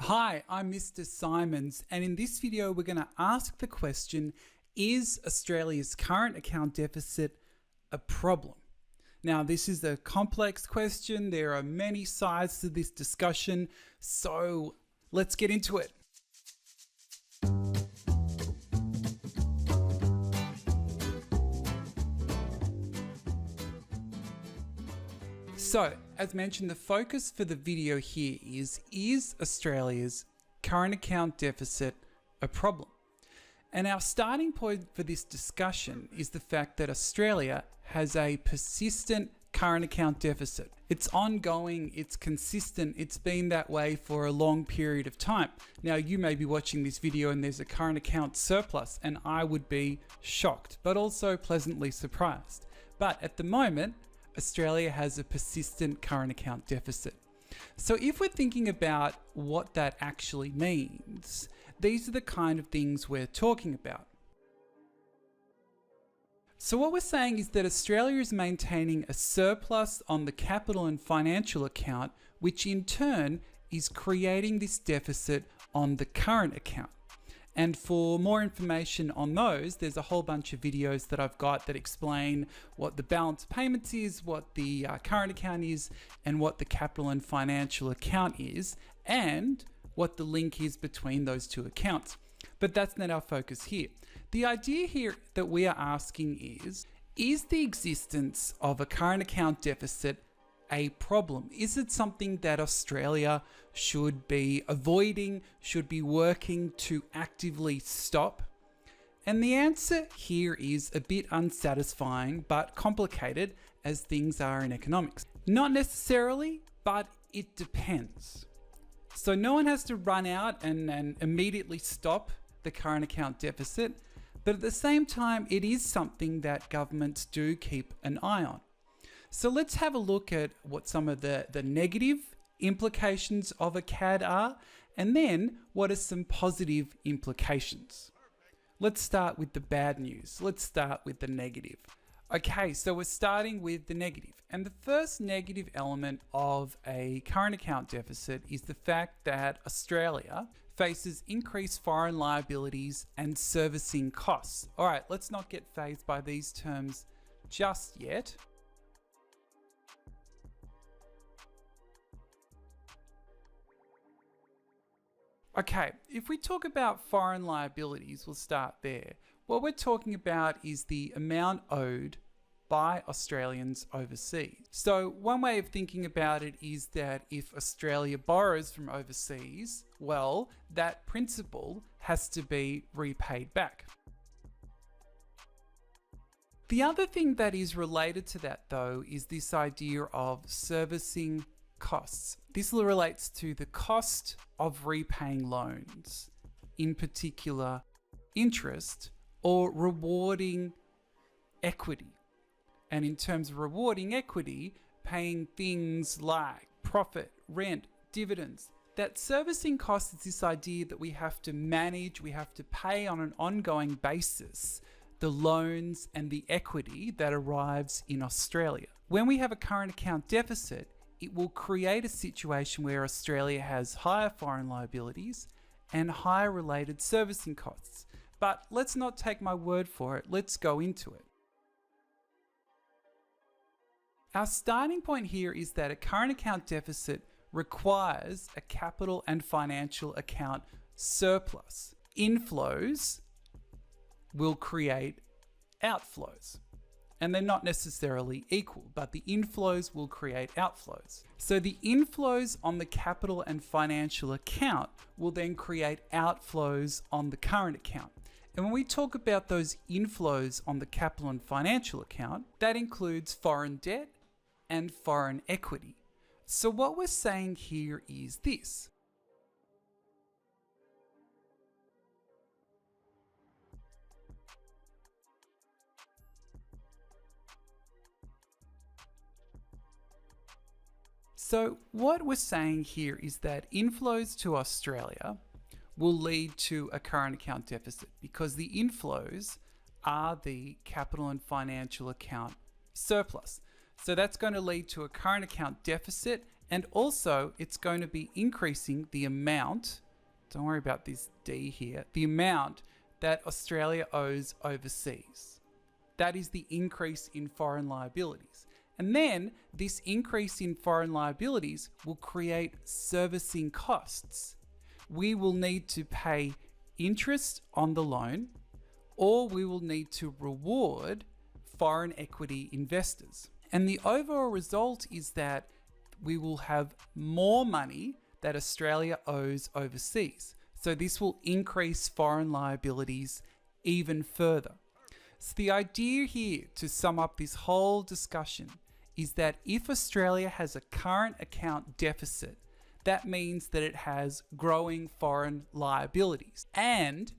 Hi, I'm Mr. Simons, and in this video we're going to ask the question, is Australia's current account deficit a problem? Now, this is a complex question. There are many sides to this discussion, so let's get into it. So, as mentioned, the focus for the video here is Australia's current account deficit a problem? And our starting point for this discussion is the fact that Australia has a persistent current account deficit. It's ongoing, it's consistent, it's been that way for a long period of time. Now, you may be watching this video and there's a current account surplus, and I would be shocked, but also pleasantly surprised. But at the moment, Australia has a persistent current account deficit. So if we're thinking about what that actually means, these are the kind of things we're talking about. So what we're saying is that Australia is maintaining a surplus on the capital and financial account, which in turn is creating this deficit on the current account. And for more information on those, there's a whole bunch of videos that I've got that explain what the balance of payments is, what the current account is, and what the capital and financial account is, and what the link is between those two accounts. But that's not our focus here. The idea here that we are asking is the existence of a current account deficit a problem? Is it something that Australia should be avoiding, should be working to actively stop? And the answer here is a bit unsatisfying, but complicated as things are in economics. Not necessarily, but it depends. So no one has to run out and immediately stop the current account deficit, but at the same time, it is something that governments do keep an eye on. So let's have a look at what some of the negative implications of a CAD are, and then what are some positive implications. Let's start with the bad news. Let's start with the negative. Okay, so we're starting with the negative. And the first negative element of a current account deficit is the fact that Australia faces increased foreign liabilities and servicing costs. All right, let's not get fazed by these terms just yet. Okay, if we talk about foreign liabilities, we'll start there. What we're talking about is the amount owed by Australians overseas. So one way of thinking about it is that if Australia borrows from overseas, well, that principal has to be repaid back. The other thing that is related to that, though, is this idea of servicing costs. This relates to the cost of repaying loans, in particular interest, or rewarding equity. And in terms of rewarding equity, paying things like profit, rent, dividends. That servicing cost is this idea that we have to manage, we have to pay on an ongoing basis the loans and the equity that arrives in Australia. When we have a current account deficit, it will create a situation where Australia has higher foreign liabilities and higher related servicing costs. But let's not take my word for it, let's go into it. Our starting point here is that a current account deficit requires a capital and financial account surplus. Inflows will create outflows. And they're not necessarily equal, but the inflows will create outflows. So the inflows on the capital and financial account will then create outflows on the current account. And when we talk about those inflows on the capital and financial account, that includes foreign debt and foreign equity. So what we're saying here is this. So what we're saying here is that inflows to Australia will lead to a current account deficit because the inflows are the capital and financial account surplus. So that's going to lead to a current account deficit And also, it's going to be increasing the amount, don't worry about this D here, the amount that Australia owes overseas. That is the increase in foreign liabilities. And then this increase in foreign liabilities will create servicing costs. We will need to pay interest on the loan, or we will need to reward foreign equity investors. And the overall result is that we will have more money that Australia owes overseas. So this will increase foreign liabilities even further. So the idea here, to sum up this whole discussion, is that if Australia has a current account deficit, that means that it has growing foreign liabilities. And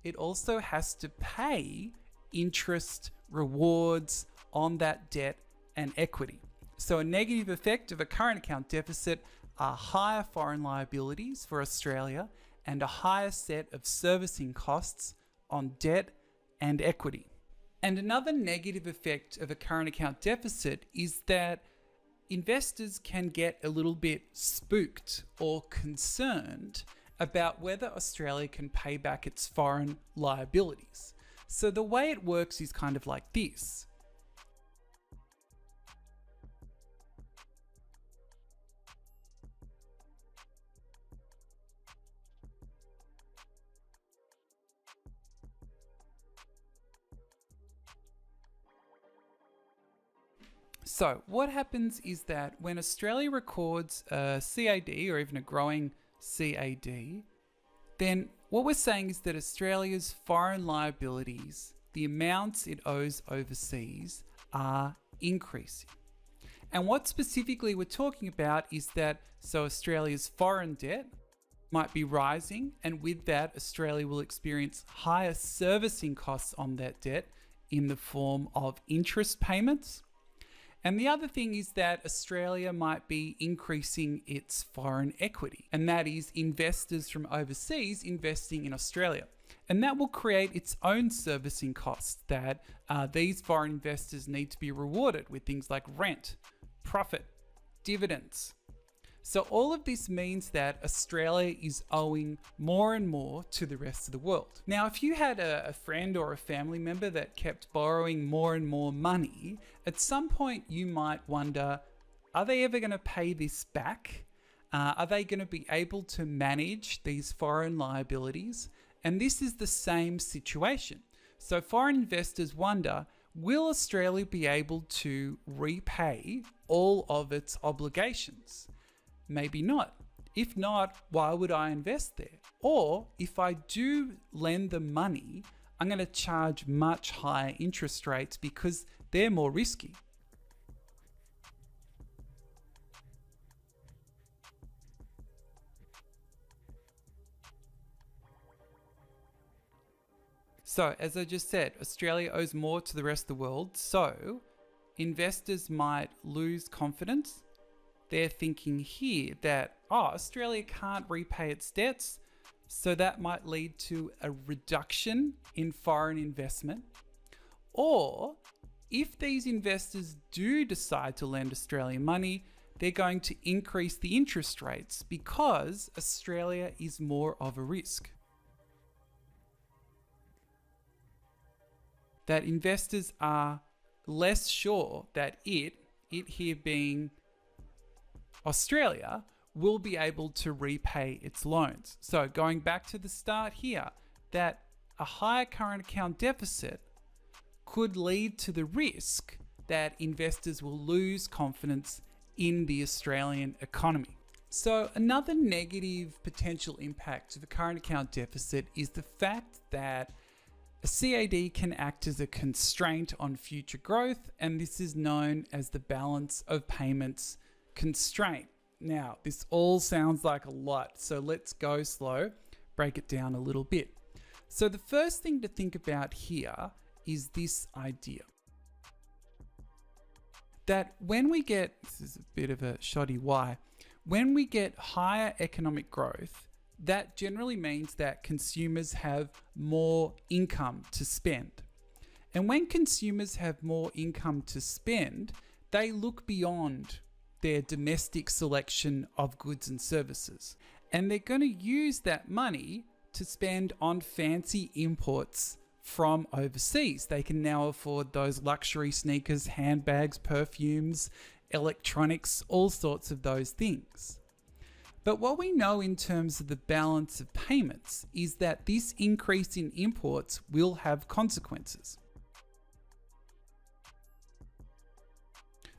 it also has to pay interest rewards on that debt and equity. So a negative effect of a current account deficit are higher foreign liabilities for Australia and a higher set of servicing costs on debt and equity. And another negative effect of a current account deficit is that investors can get a little bit spooked or concerned about whether Australia can pay back its foreign liabilities. So the way it works is kind of like this. So what happens is that when Australia records a CAD or even a growing CAD, then what we're saying is that Australia's foreign liabilities, the amounts it owes overseas, are increasing. And what specifically we're talking about is that so Australia's foreign debt might be rising, and with that Australia will experience higher servicing costs on that debt in the form of interest payments. And the other thing is that Australia might be increasing its foreign equity, and that is investors from overseas investing in Australia. And that will create its own servicing costs that these foreign investors need to be rewarded with things like rent, profit, dividends. So all of this means that Australia is owing more and more to the rest of the world. Now, if you had a friend or a family member that kept borrowing more and more money, at some point you might wonder, are they ever going to pay this back? Are they going to be able to manage these foreign liabilities? And this is the same situation. So foreign investors wonder, will Australia be able to repay all of its obligations? Maybe not. If not, why would I invest there? Or if I do lend them money, I'm going to charge much higher interest rates because they're more risky. So, as I just said, Australia owes more to the rest of the world, so investors might lose confidence. They're thinking here that, Australia can't repay its debts, so that might lead to a reduction in foreign investment. Or if these investors do decide to lend Australia money, they're going to increase the interest rates because Australia is more of a risk. That investors are less sure that it here being Australia, will be able to repay its loans. So going back to the start here, that a higher current account deficit could lead to the risk that investors will lose confidence in the Australian economy. So another negative potential impact to the current account deficit is the fact that a CAD can act as a constraint on future growth, and this is known as the balance of payments constraint. Now, this all sounds like a lot, so let's go slow, break it down a little bit. So the first thing to think about here is this idea. That when we get, this is a bit of a shoddy why, when we get higher economic growth, that generally means that consumers have more income to spend. And when consumers have more income to spend, they look beyond their domestic selection of goods and services. And they're going to use that money to spend on fancy imports from overseas. They can now afford those luxury sneakers, handbags, perfumes, electronics, all sorts of those things. But what we know in terms of the balance of payments is that this increase in imports will have consequences.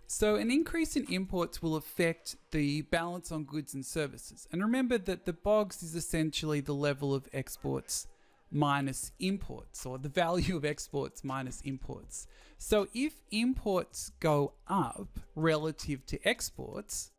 So an increase in imports will affect the balance on goods and services. And remember that the BOGS is essentially the level of exports minus imports, or the value of exports minus imports. So if imports go up relative to exports,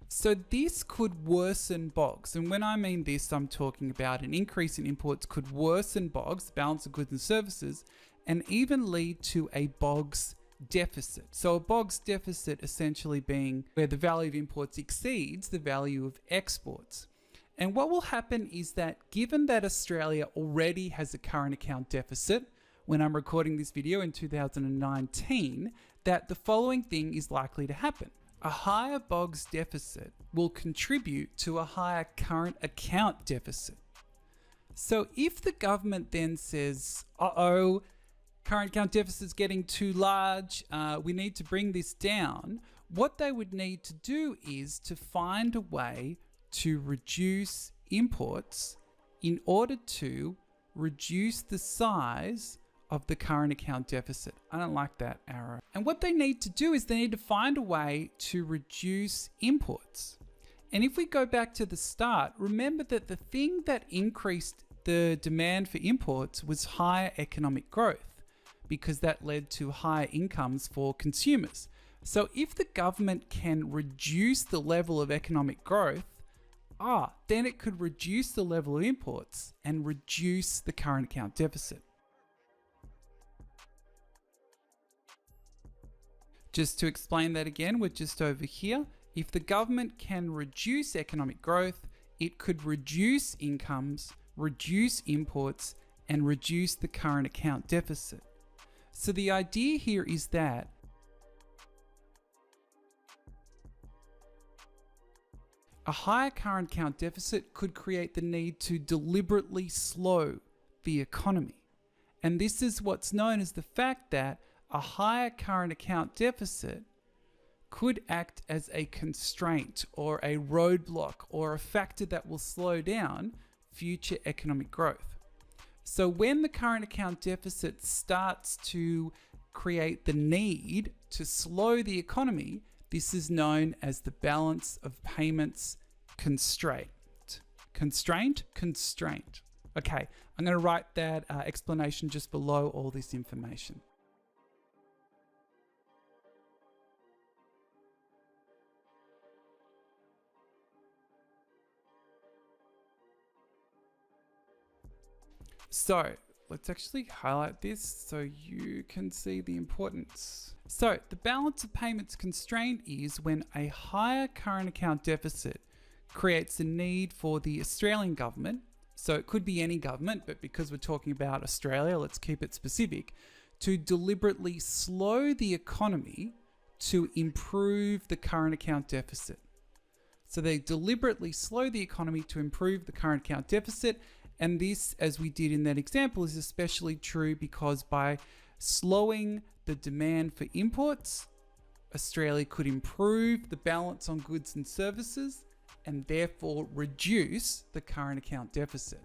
so this could worsen BOGS. And when I mean this, I'm talking about an increase in imports could worsen BOGS, balance of goods and services, and even lead to a BOGS deficit. So a BOGS deficit essentially being where the value of imports exceeds the value of exports. And what will happen is that given that Australia already has a current account deficit, when I'm recording this video in 2019, that the following thing is likely to happen. A higher BOGS deficit will contribute to a higher current account deficit. So if the government then says, uh-oh, current account deficit is getting too large, we need to bring this down, what they would need to do is to find a way to reduce imports in order to reduce the size of the current account deficit. I don't like that arrow. And what they need to do is they need to find a way to reduce imports. And if we go back to the start, remember that the thing that increased the demand for imports was higher economic growth, because that led to higher incomes for consumers. So if the government can reduce the level of economic growth, then it could reduce the level of imports and reduce the current account deficit. Just to explain that again, we're just over here. If the government can reduce economic growth, it could reduce incomes, reduce imports, and reduce the current account deficit. So the idea here is that a higher current account deficit could create the need to deliberately slow the economy. And this is what's known as the fact that a higher current account deficit could act as a constraint or a roadblock or a factor that will slow down future economic growth. So when the current account deficit starts to create the need to slow the economy, this is known as the balance of payments constraint. Constraint? Constraint. Okay, I'm going to write that explanation just below all this information. So let's actually highlight this so you can see the importance. So the balance of payments constraint is when a higher current account deficit creates a need for the Australian government, so it could be any government, but because we're talking about Australia, let's keep it specific, to deliberately slow the economy to improve the current account deficit. So they deliberately slow the economy to improve the current account deficit. And this, as we did in that example, is especially true because by slowing the demand for imports, Australia could improve the balance on goods and services and therefore reduce the current account deficit.